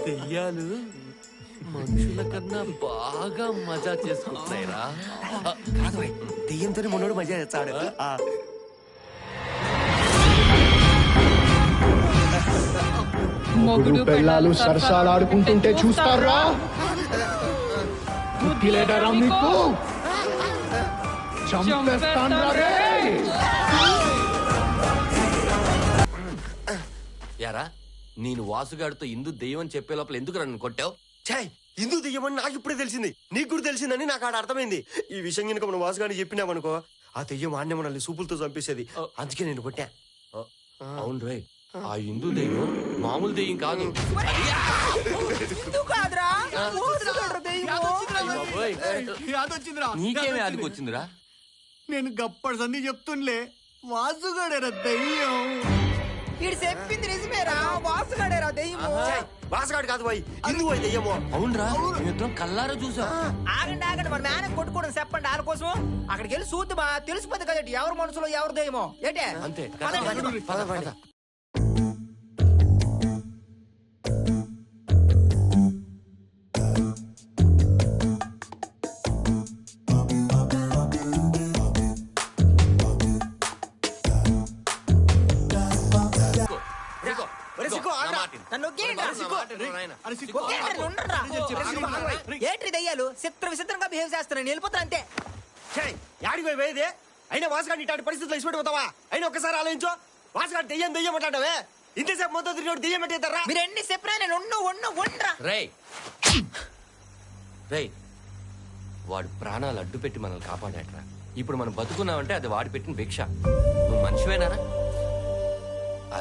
దెయ్యాలు మనుషుల కన్నా బాగా మజా చేసుకుంటున్నాయిరా. కాదు దెయ్యంతోనే మొన్నోడు మజా చేస్తాడు. మొగుడు పెళ్ళాలు సరసాలు ఆడుకుంటుంటే చూస్తారా? బుద్ధి లేదరా మీకు? చంపేస్తాన్రా రే! యారా నేను వాసుగాడితో ఇందు దెయ్యం అని చెప్పే లోపల ఎందుకు నన్ను కొట్టావు? ఛాయ్ హిందూ దెయ్యమని నాకు ఇప్పుడే తెలిసింది, నీకు కూడా తెలిసిందని నాకు ఆడ అర్థమైంది. ఈ విషయం కనుక మనం వాసుగాడిని చెప్పినామనుకో ఆ దెయ్యం ఆన్నే మనల్ని సూపులతో చంపేసేది. అందుకే నేను కొట్టా. అవును రే, ఆ ఇందు దెయ్యం మామూలు దెయ్యం కాదు. నీకేమే అదికొచ్చిందిరా? నేను గప్పటి సంధి చెప్తుండే వాసుగాడేరా దెయ్యం. వీడు చెప్పింది నిజమేరా, వాసుగాడేరా దెయ్యము. వాసుగాడు కాదు పోయి హిందూ పోయి దెయ్యమో. అవునరా, మేమిద్దరం కల్లారా చూసాం. ఆగండి ఆగండి, మన మేనకు కొట్టుకోవడం చెప్పండి వాళ్ళ కోసం. అక్కడికి వెళ్ళి చూద్దామా, తెలిసిపోతుంది కదండి ఎవరు మనసులో ఎవరు దెయ్యమో. ఏంటే అంతే. పద పద. ఏంటి దయ్యాలు చిత్ర విచిత్రంగా బిహేవ్ చేస్తున్నాను, వెళ్ళిపోతా అంతే. యాడికి పోయి పోయేది? అయినా వాసుగాడిని ఇట్లాంటి పరిస్థితుల్లో ఇచ్చిపెట్టిపోతావా? అయినా ఒక్కసారి ఆలోచించు. వాసుగాడు దెయ్యం దెయ్యం అంటావే, ఇంతసేపు మొత్తం తిరిగి దెయ్యం పెట్టేస్తారా? మీరు ఎన్ని చెప్పినా నేను ఉండరా. రే వాడు ప్రాణాలు అడ్డు పెట్టి మనల్ని కాపాడాట్రా. ఇప్పుడు మనం బతుకున్నామంటే అది వాడి పెట్టిన భిక్ష. నువ్వు మనిషివేనారా?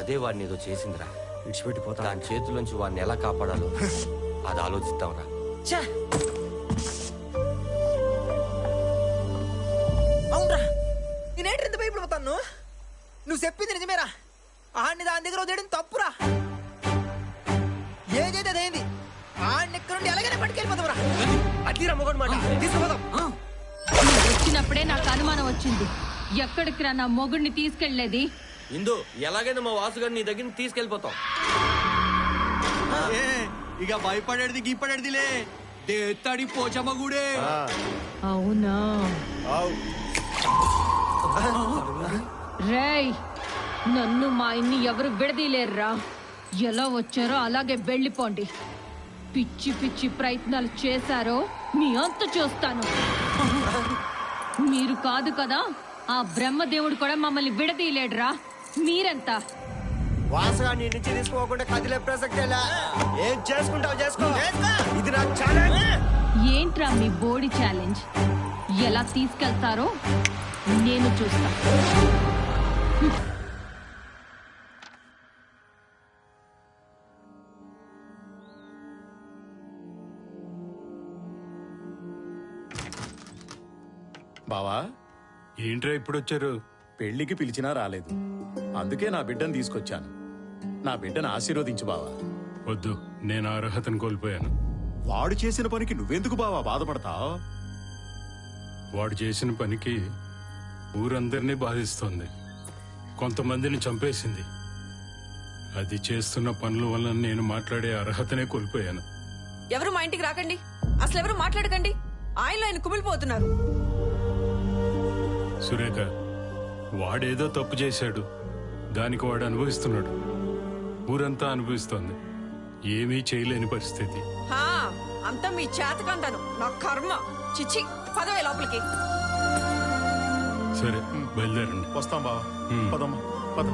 అదే వాడిని ఏదో చేసిందిరా. విడిచిపెట్టిపోతా. దాని చేతుల్లోంచి వాడిని ఎలా కాపాడాలో అది ఆలోచిస్తాంరా. అవునరా, నేనేంటి ఇంత భయపడిపోతాను? నువ్వు చెప్పింది నిజమేరా, ఆడిని దాని దగ్గర వదిలేయడం తప్పురా. ఏదైతే అదేంది, ఆడిని ఇక్కడ నుండి ఎలాగైనా పట్టుకెళ్ళిపోతావురా. అట్లీరా మొగడు మాట తీసుకుపోదాం. వచ్చినప్పుడే నాకు అనుమానం వచ్చింది. ఎక్కడికి రా నా మొగుడిని తీసుకెళ్లేది? ఇందు ఎలాగైనా మా వాసుగారిని నీ దగ్గర తీసుకెళ్ళిపోతాం. ఇక భయపడేది గీపడేదిలే, దేత్తడి పోచమ్మ గుడే. అవునా? రేయ్, నన్ను మా ఇన్ని ఎవరు విడదీలేర్రా. ఎలా వచ్చారో అలాగే వెళ్ళిపోండి. పిచ్చి పిచ్చి ప్రయత్నాలు చేశారో మీ అంత చూస్తాను. మీరు కాదు కదా, ఆ బ్రహ్మదేవుడు కూడా మమ్మల్ని విడదీయలేడురా. మీరెంత? వాసుగాడిని నుంచి తీసుకోకుండా కదిలే ప్రసక్తే లే. ఏం చేసుకుంటావు చేసుకో, ఇది నా ఛాలెంజ్. ఏంట్రా మీ బోడీ ఛాలెంజ్? ఎలా తీసుకెళ్తారో నేను చూస్తా. బావా, ఏంట్రా ఇప్పుడొచ్చారు? పెళ్లికి పిలిచినా రాలేదు, అందుకే నా బిడ్డను తీసుకొచ్చాను. నా బిడ్డను ఆశీర్వదించు బావా. వద్దు, నేను అర్హతను కోల్పోయాను. వాడు చేసిన పనికి నువ్వెందుకు బావా బాధపడతావు? వాడు చేసిన పనికి ఊరందరినీ బాధిస్తోంది, కొంతమందిని చంపేసింది. అది చేస్తున్న పనుల వల్ల నేను మాట్లాడే అర్హతనే కోల్పోయాను. ఎవరు మా ఇంటికి రాకండి, అసలు ఎవరు మాట్లాడకండి. ఆయన కుమిలిపోతున్నారు. సురేఖ, వాడేదో తప్పు చేశాడు, దానికి వాడు అనుభవిస్తున్నాడు. ఊరంతా అనుభవిస్తోంది. ఏమీ చేయలేని పరిస్థితి. అంతా మీ చేతకంటాను, నా కర్మ. చిచ్చి, పదవే లోపలికి. సరే, బయలుదేరండి. వస్తాం బావా, పదమ్మా పద.